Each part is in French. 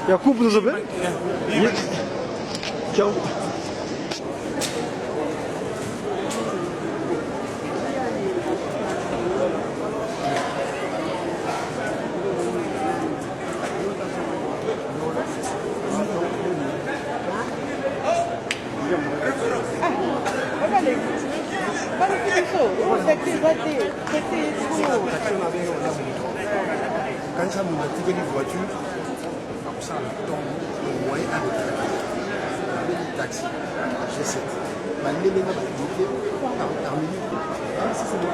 Ja kupno sobie? Nie. Chciał. Quand ça m'a dit que les voitures, comme ça, donc, le moyen à le taxi, G7. Ma nébé n'a pas dit terminé. Si c'est bon.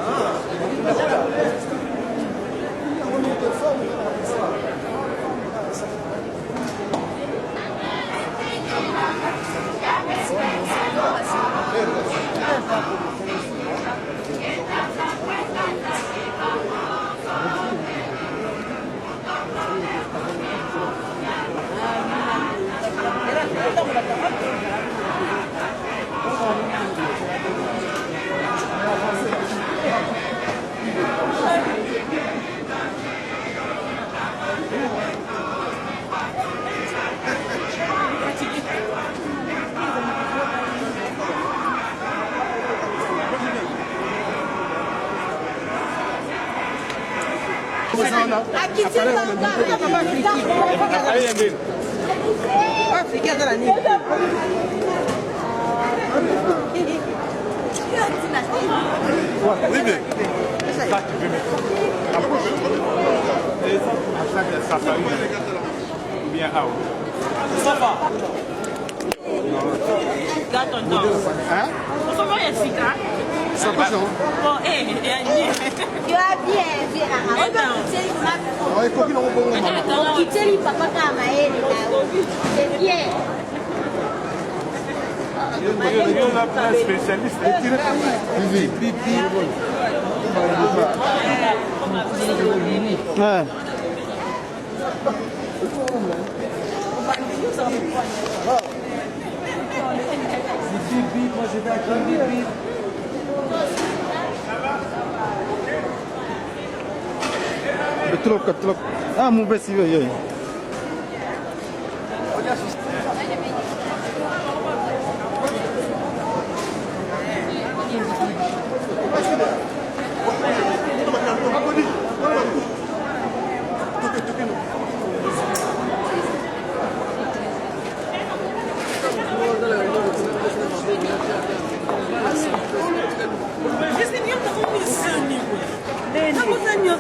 Betul. Ah, mau besi ya.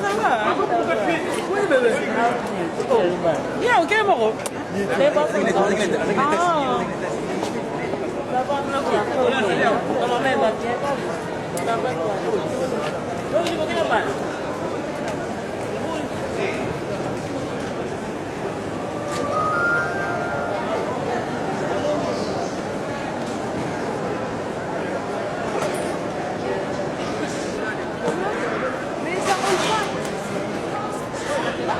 ça va. Oui, bébé. Yeah, ok, Moro.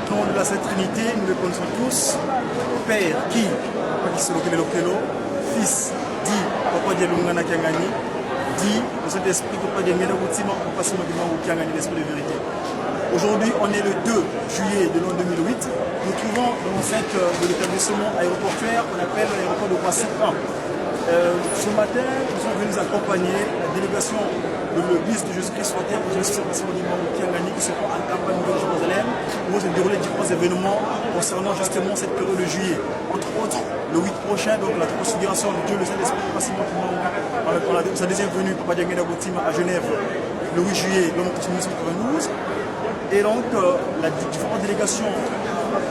Au nom de la Sainte Trinité, nous le connaissons tous. Père, qui Fils, dit, Papa Dialungana Kiangani, dit, le Saint-Esprit, Papa Dialungana Boutima, Papa Simodima Kiangani, l'Esprit de vérité. Aujourd'hui, on est le 2 juillet de l'an 2008. Nous trouvons dans l'enceinte de l'établissement aéroportuaire qu'on appelle l'aéroport de Passy 1. Ce matin, nous sommes venus accompagner la délégation de l'Église de Jésus-Christ sur terre, pour Jésus-Christ Kiangani, qui se rend en campagne de Jérusalem, où vont se dérouler différents événements concernant justement cette période de juillet. Entre autres, le 8 prochain, donc la transfiguration de Dieu, le Saint-Esprit, sa deuxième venue, Papa Diangena Boutima à Genève, le 8 juillet, donc 1992. Et donc, la différentes délégations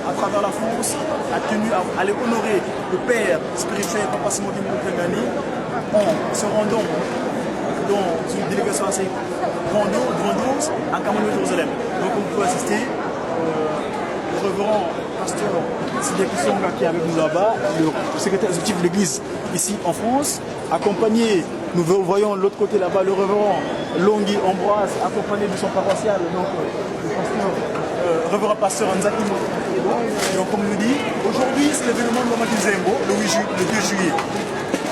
à travers la France a tenu à aller honorer le Père spirituel, Papa Simon Kiangani, en se rendant dans une délégation assez grandiose en Cameroun de Jérusalem. Donc on peut assister le révérend pasteur Sidé Kisonga qui est avec nous là-bas, le secrétaire exécutif de l'église ici en France, accompagné, nous voyons de l'autre côté là-bas le révérend Longhi Ambroise, accompagné de son paroissial, donc le pasteur, révérend pasteur Nzaki. Donc comme nous dit, aujourd'hui c'est l'événement de Mama Kinzembo, le 2 juillet.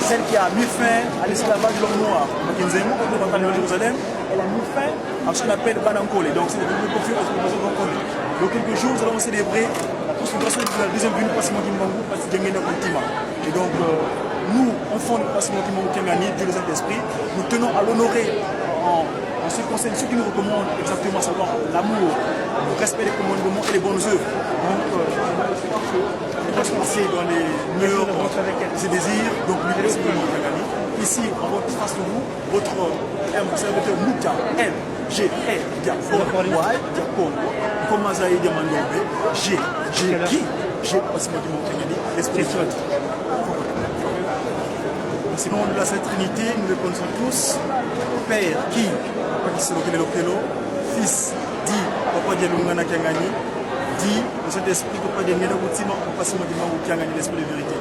Celle qui a mis fin à l'esclavage de l'homme noir, Makinzemo, au Jérusalem, elle a mis fin à ce qu'on appelle Banankole. Donc c'est le conférence de Banankole. Donc quelques jours, nous allons célébrer la transfiguration de la deuxième venue de Passimo Kimbangu, Passimo Kimbangu. Et donc nous, enfants de Passimo Kimbangu Kiangani, Dieu le Saint-Esprit, nous tenons à l'honorer en ce qui concerne ceux qui nous recommandent exactement savoir l'amour, le respect des commandements et les bonnes œuvres. Donc on va se passer dans les meilleurs ses désirs, donc lui ici en votre face de vous, votre serviteur Mouta M, G, R, Diakon, Y, Diakon, Komazaï Diamandombe, G, qui, G, Passimo Kimbangu, l'Esprit Saint. C'est le nom de la Sainte Trinité, nous le connaissons tous. Père, qui, Fils, dit, Papa Dialungana Kiangani, dit, le Saint-Esprit, Papa Dialungana Boutima, Papa Simodima Kiangani, l'Esprit de vérité.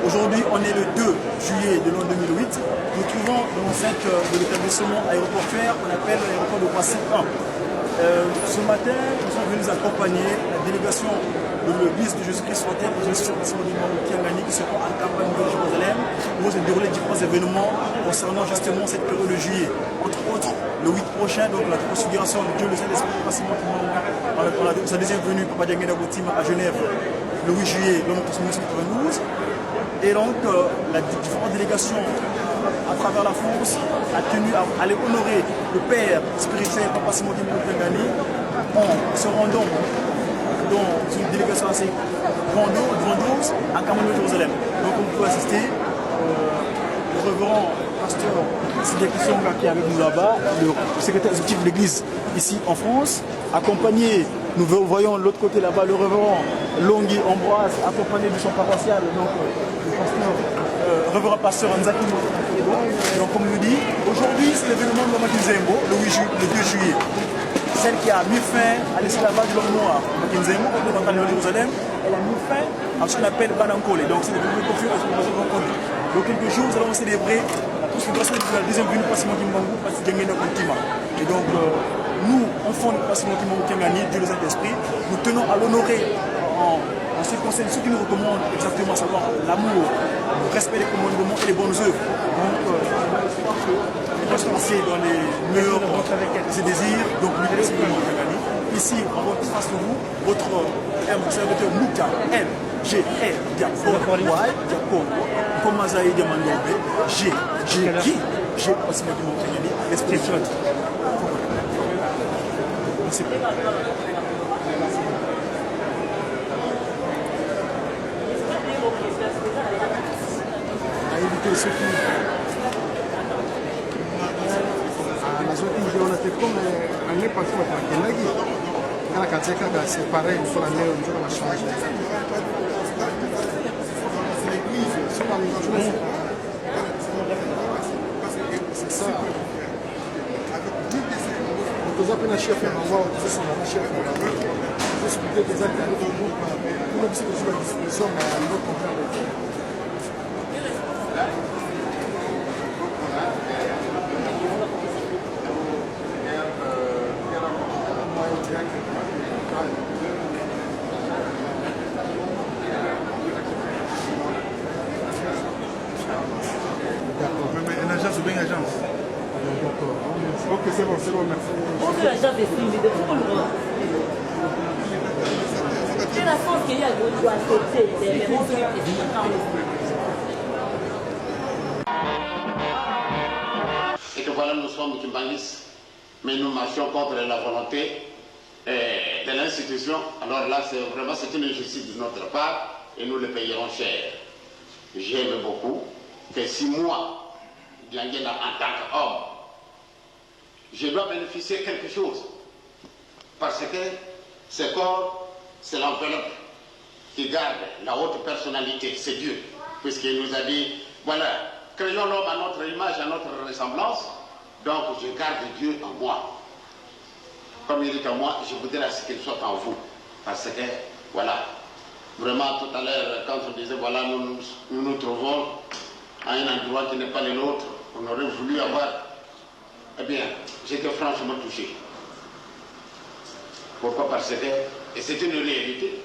Aujourd'hui, on est le 2 juillet de l'an 2008. Nous trouvons dans l'enceinte de l'établissement aéroportuaire qu'on appelle l'aéroport de Passy 1. Ce matin, nous sommes venus accompagner la délégation de l'Église de Jésus-Christ sur terre, pour Jésus-Christ Kiangani, qui se rend en campagne de Jérusalem, où vont se dérouler différents événements concernant justement cette période de juillet. Entre autres, le 8 prochain, donc la transfiguration de Dieu, le Saint-Esprit, sa deuxième venue, Papa Diangena Boutima à Genève, le 8 juillet, donc 1992. Et donc, la différentes délégations à travers la France a tenu à aller honorer le Père spirituel, Papa Simon Kiangani, en se rendant dans une délégation assez grandiose en Cameroun de Jérusalem. Donc on peut assister le révérend pasteur Sidé Kisonga qui est avec nous là-bas, le secrétaire exécutif de l'église ici en France, accompagné, nous voyons de l'autre côté là-bas le révérend Longhi Ambroise, accompagné de son paroissial, donc le pasteur, révérend pasteur Nzaki. Donc comme nous dit, aujourd'hui c'est l'événement de Mama Kinzembo, le 2 juillet. Celle qui a mis fin à l'esclavage de l'homme noir, Makinzemo, au Jérusalem, elle a mis fin à ce qu'on appelle Banankole. Donc c'est le conférence de Banankole. Donc quelques jours, nous allons célébrer la transfiguration de la deuxième venue de Passimo Kimbangu, Passimo Kimbangu. Et donc nous, enfants de Passimo Kimbangu Kiangani, Dieu le Saint-Esprit, nous tenons à l'honorer en ce qui concerne ceux qui nous recommandent exactement savoir l'amour, le respect des commandements et les bonnes œuvres. Donc on va se passer dans les meilleurs ses désirs, donc lui l'Esprit Kiangani. Ici, en votre face de vous, votre serviteur Mouta M, G, R, Diakon, Y, Diakon, Komazaï Diamandombe, G, qui, G, Passimo Kiangani, l'Esprit Saint. À éviter ceux qui... nazoki nzela na te comme année passée bakendaki c'est pareil, il faut aller au jour de changer. C'est ça. Nous avons un chef, on va un chef. Discuter des actes de groupe, pour le psychologie de la disposition, mais à niveau complet. Ok, c'est bon, merci. On veut l'agence de suivi de tout le monde. C'est la France qu'il y a de doit accepter, mais on veut Et que voilà, nous sommes Kimbangis, mais nous marchons contre la volonté de l'institution. Alors là, c'est une injustice de notre part et nous le payerons cher. J'aime beaucoup que si moi, Diangena, en tant qu'homme, je dois bénéficier de quelque chose. Parce que ce corps, c'est l'enveloppe qui garde la haute personnalité, c'est Dieu. Puisqu'il nous a dit, voilà, créons l'homme à notre image, à notre ressemblance, donc je garde Dieu en moi. Comme il est en moi, je voudrais à ce qu'il soit en vous. Parce que, voilà, vraiment tout à l'heure, quand on disait, voilà, nous trouvons à un endroit qui n'est pas le nôtre, on aurait voulu avoir. Eh bien, j'étais franchement touché. Pourquoi? Parce que, et c'est une réalité,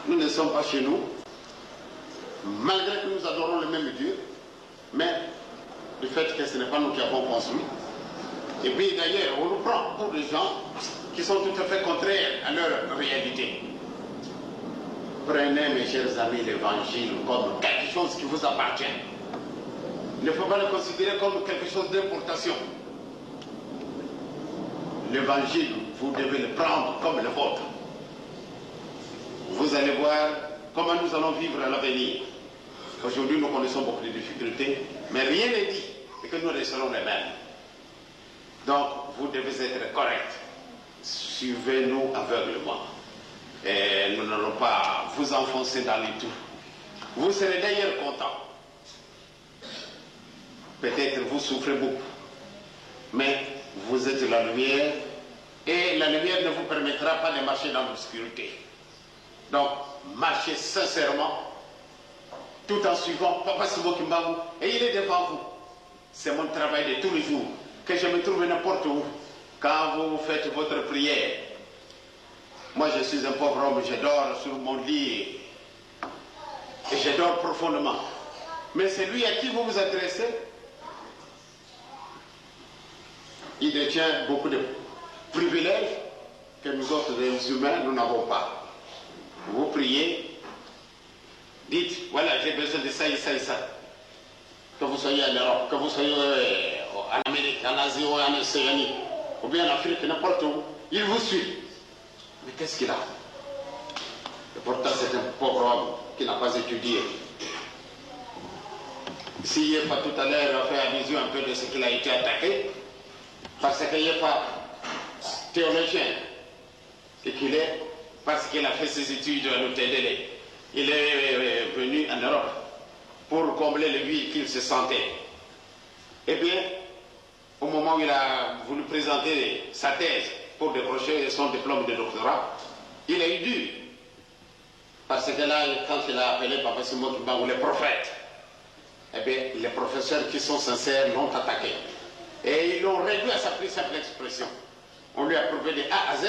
nous ne sommes pas chez nous, malgré que nous adorons le même Dieu, mais du fait que ce n'est pas nous qui avons construit. Et puis d'ailleurs, on nous prend pour des gens qui sont tout à fait contraires à leur réalité. Prenez, mes chers amis, l'évangile comme quelque chose qui vous appartient. Il ne faut pas le considérer comme quelque chose d'importation. L'évangile, vous devez le prendre comme le vôtre. Vous allez voir comment nous allons vivre à l'avenir. Aujourd'hui, nous connaissons beaucoup de difficultés, mais rien n'est dit et que nous resterons les mêmes. Donc, vous devez être corrects. Suivez-nous aveuglement. Et nous n'allons pas vous enfoncer dans les trous. Vous serez d'ailleurs contents. Peut-être vous souffrez beaucoup, mais vous êtes la lumière et la lumière ne vous permettra pas de marcher dans l'obscurité. Donc, marchez sincèrement tout en suivant Papa Simo Kimbangu et il est devant vous. C'est mon travail de tous les jours, que je me trouve n'importe où, quand vous faites votre prière. Moi, je suis un pauvre homme, je dors sur mon lit et je dors profondément. Mais c'est lui à qui vous vous adressez. Il détient beaucoup de privilèges que nous autres, les humains, nous n'avons pas. Vous priez, dites, voilà, j'ai besoin de ça et ça et ça. Que vous soyez en Europe, que vous soyez en Amérique, en Asie ou en Océanie, ou bien en Afrique, n'importe où, il vous suit. Mais qu'est-ce qu'il a? Et pourtant, c'est un pauvre homme qui n'a pas étudié. Si Yefa tout à l'heure a fait allusion un peu de ce qu'il a été attaqué, parce que Yefa, théologien, et qu'il est, parce qu'il a fait ses études à l'UTDL, il est venu en Europe pour combler le vide qu'il se sentait. Eh bien, au moment où il a voulu présenter sa thèse pour décrocher son diplôme de doctorat, il a eu dur. Parce que là, quand il a appelé Papa Simo Kimbangu le prophète, eh bien, les professeurs qui sont sincères l'ont attaqué. Et ils l'ont réduit à sa plus simple expression. On lui a prouvé de A à Z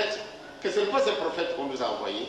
que ce n'est pas ce prophète qu'on nous a envoyé,